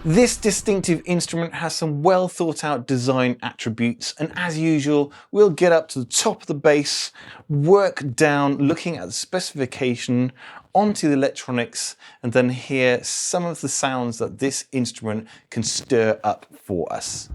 This distinctive instrument has some well thought out design attributes, and as usual, we'll get up to the top of the bass, work down looking at the specification, onto the electronics, and then hear some of the sounds that this instrument can stir up for us.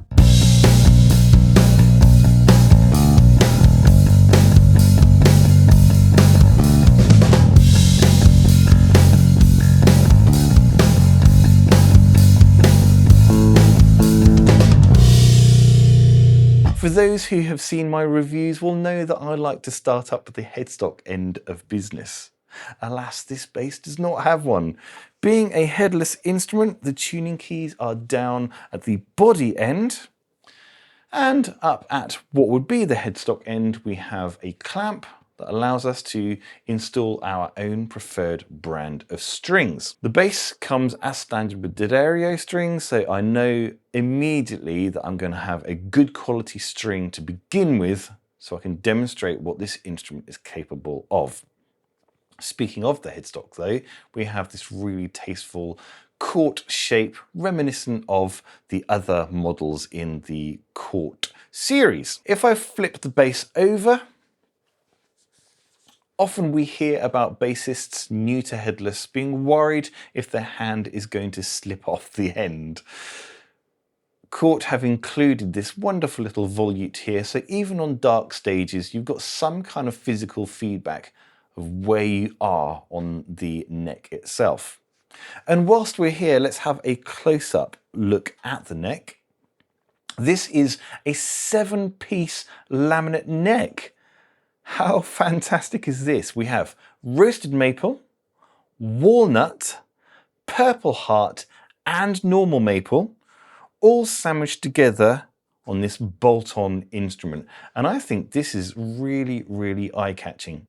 For those who have seen my reviews will know that I like to start up with the headstock end of business. Alas, this bass does not have one. Being a headless instrument, the tuning keys are down at the body end, and up at what would be the headstock end we have a clamp that allows us to install our own preferred brand of strings. The bass comes as standard with D'Addario strings, so I know immediately that I'm going to have a good quality string to begin with, so I can demonstrate what this instrument is capable of. Speaking of the headstock though, we have this really tasteful Cort shape reminiscent of the other models in the Cort series. If I flip the bass over, often we hear about bassists new to headless being worried if their hand is going to slip off the end. Cort have included this wonderful little volute here, so even on dark stages you've got some kind of physical feedback of where you are on the neck itself. And whilst we're here, let's have a close-up look at the neck. This is a 7-piece laminate neck. How fantastic is this? We have roasted maple, walnut, purple heart, and normal maple, all sandwiched together on this bolt-on instrument. And I think this is really, really eye-catching.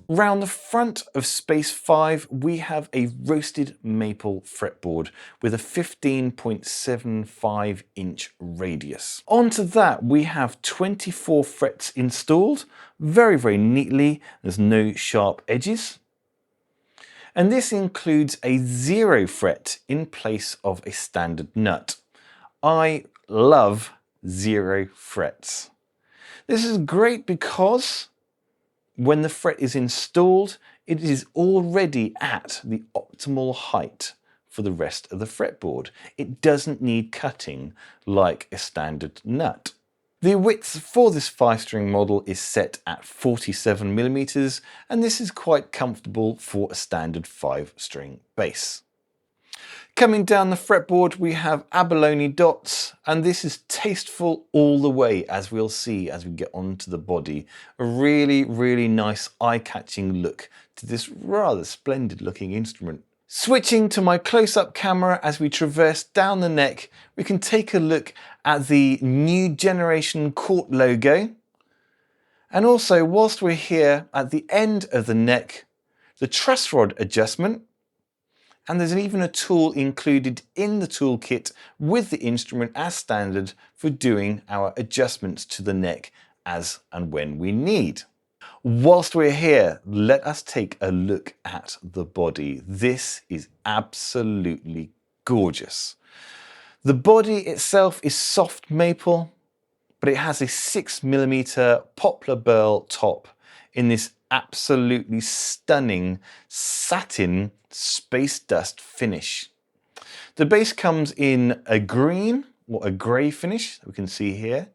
Round the front of Space 5, we have a roasted maple fretboard with a 15.75 inch radius. Onto that, we have 24 frets installed, very, very neatly. There's no sharp edges. And this includes a 0 fret in place of a standard nut. I love 0 frets. This is great because when the fret is installed, it is already at the optimal height for the rest of the fretboard. It doesn't need cutting like a standard nut. The width for this 5-string model is set at 47mm, and this is quite comfortable for a standard 5-string bass. Coming down the fretboard, we have abalone dots, and this is tasteful all the way, as we'll see as we get onto the body. A really, really nice eye-catching look to this rather splendid looking instrument. Switching to my close-up camera as we traverse down the neck, we can take a look at the new generation Cort logo. And also, whilst we're here, at the end of the neck, the truss rod adjustment. And there's even a tool included in the toolkit with the instrument as standard for doing our adjustments to the neck as and when we need. Whilst we're here, let us take a look at the body. This is absolutely gorgeous. The body itself is soft maple, but it has a 6mm poplar burl top in this absolutely stunning satin space dust finish. The bass comes in a green or a grey finish that we can see here.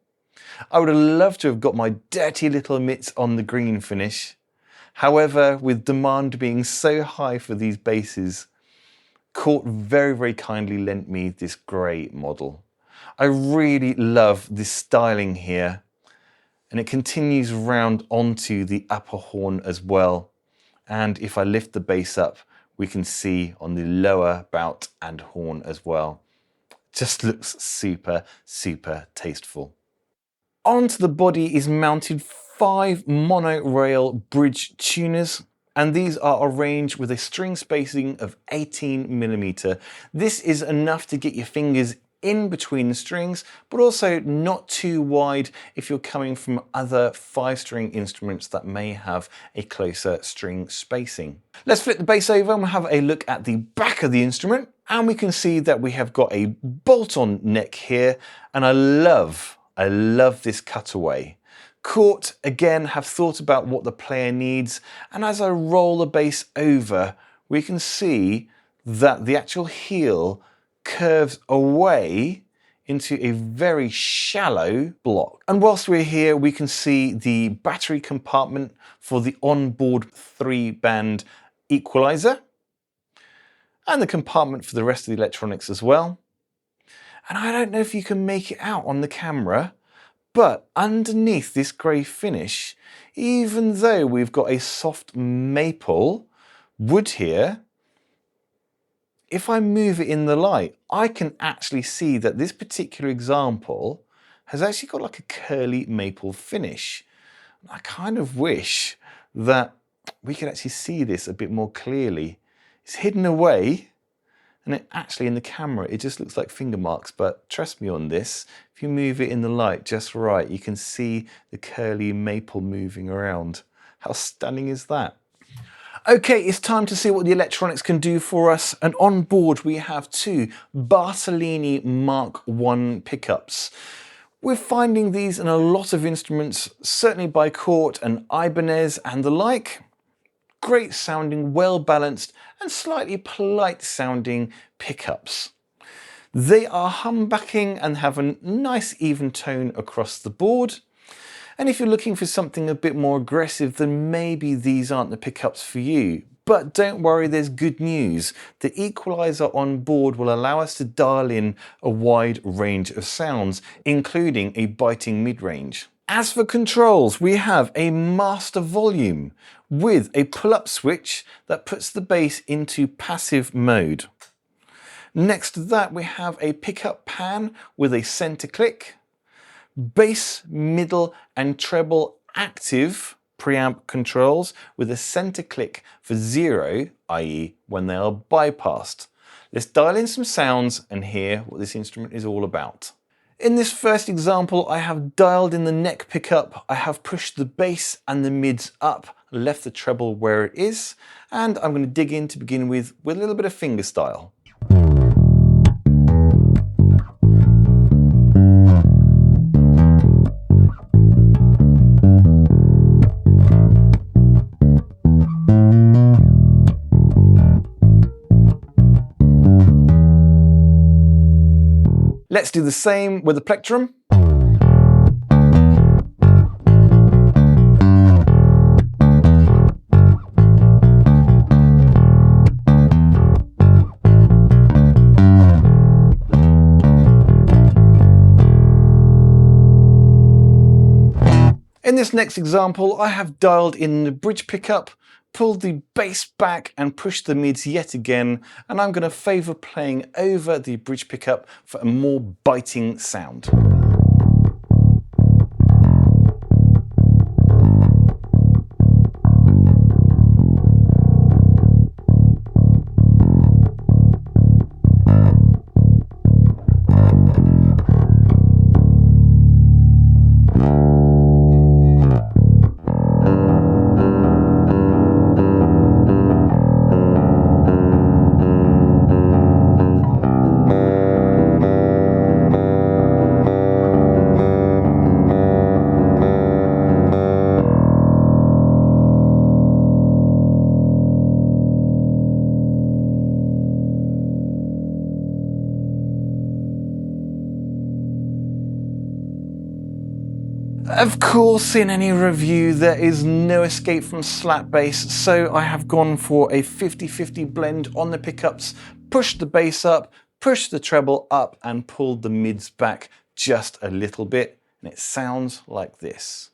I would have loved to have got my dirty little mitts on the green finish. However, with demand being so high for these basses, Cort very, very kindly lent me this grey model. I really love this styling here, and it continues round onto the upper horn as well. And if I lift the bass up, we can see on the lower bout and horn as well. Just looks super, super tasteful. Onto the body is mounted 5 monorail bridge tuners. and these are arranged with a string spacing of 18mm. This is enough to get your fingers in between the strings, but also not too wide if you're coming from other 5-string instruments that may have a closer string spacing. Let's flip the bass over and we'll have a look at the back of the instrument, and we can see that we have got a bolt-on neck here, and I love this cutaway. Cort, again, have thought about what the player needs, and as I roll the bass over, we can see that the actual heel curves away into a very shallow block. And whilst we're here, we can see the battery compartment for the onboard 3-band equalizer, and the compartment for the rest of the electronics as well. And I don't know if you can make it out on the camera, but underneath this grey finish, even though we've got a soft maple wood here, if I move it in the light, I can actually see that this particular example has actually got like a curly maple finish. I kind of wish that we could actually see this a bit more clearly. It's hidden away, and actually in the camera it just looks like finger marks, but trust me on this, if you move it in the light just right, you can see the curly maple moving around. How stunning is that? Okay, it's time to see what the electronics can do for us, and on board we have 2 Bartolini Mark I pickups. We're finding these in a lot of instruments, certainly by Cort and Ibanez and the like. Great sounding, well balanced and slightly polite sounding pickups. They are humbucking and have a nice even tone across the board. And if you're looking for something a bit more aggressive, then maybe these aren't the pickups for you. But don't worry, there's good news. The equalizer on board will allow us to dial in a wide range of sounds, including a biting mid-range. As for controls, we have a master volume with a pull-up switch that puts the bass into passive mode. Next to that, we have a pickup pan with a center click, bass, middle and treble active preamp controls with a center click for 0, i.e. when they are bypassed. Let's dial in some sounds and hear what this instrument is all about. In this first example, I have dialed in the neck pickup, I have pushed the bass and the mids up, left the treble where it is, and I'm going to dig in to begin with a little bit of fingerstyle. Let's do the same with the plectrum. In this next example, I have dialed in the bridge pickup, pulled the bass back and pushed the mids yet again, and I'm going to favour playing over the bridge pickup for a more biting sound. Of course, in any review, there is no escape from slap bass, so I have gone for a 50-50 blend on the pickups, pushed the bass up, pushed the treble up, and pulled the mids back just a little bit, and it sounds like this.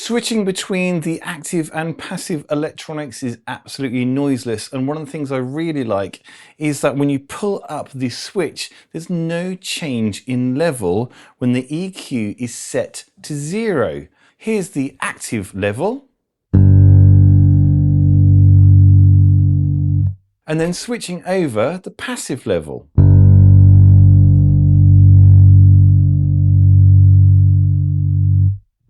Switching between the active and passive electronics is absolutely noiseless, and one of the things I really like is that when you pull up the switch, there's no change in level when the EQ is set to 0. Here's the active level, and then switching over the passive level.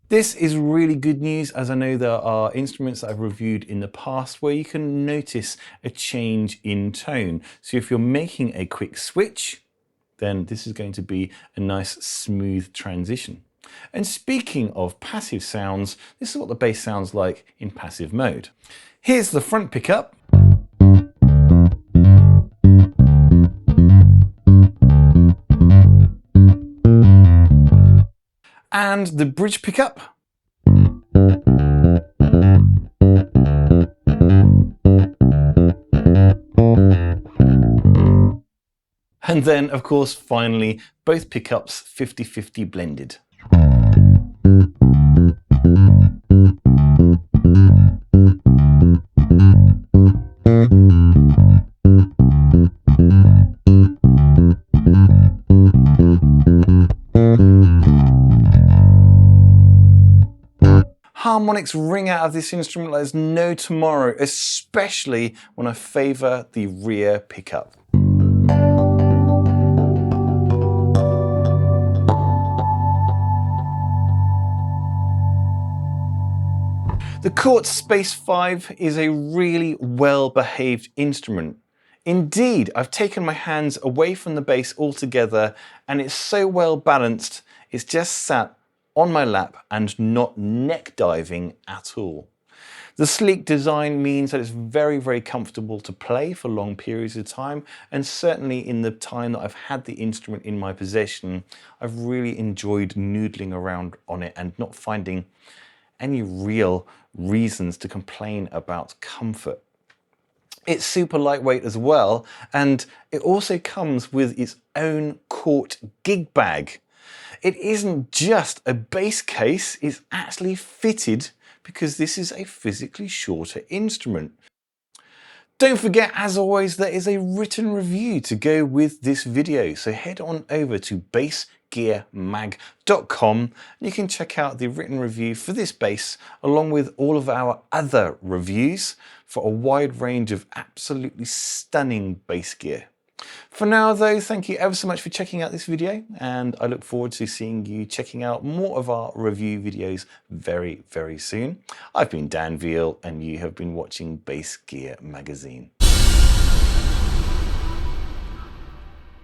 This is really good news, as I know there are instruments that I've reviewed in the past where you can notice a change in tone. So if you're making a quick switch, then this is going to be a nice smooth transition. And speaking of passive sounds, this is what the bass sounds like in passive mode. Here's the front pickup. And the bridge pickup. And then, of course, finally, both pickups 50-50 blended. Harmonics ring out of this instrument like there's no tomorrow, especially when I favour the rear pickup. The Cort Space 5 is a really well-behaved instrument. Indeed, I've taken my hands away from the bass altogether, and it's so well balanced, it's just sat on my lap and not neck diving at all. The sleek design means that it's very, very comfortable to play for long periods of time, and certainly in the time that I've had the instrument in my possession, I've really enjoyed noodling around on it and not finding any real reasons to complain about comfort. It's super lightweight as well, and it also comes with its own Cort gig bag. It isn't just a bass case, it's actually fitted because this is a physically shorter instrument. Don't forget, as always, there is a written review to go with this video, so head on over to bassgearmag.com and you can check out the written review for this bass along with all of our other reviews for a wide range of absolutely stunning bass gear. For now though, thank you ever so much for checking out this video, and I look forward to seeing you checking out more of our review videos very, very soon. I've been Dan Veall and you have been watching Bass Gear Magazine.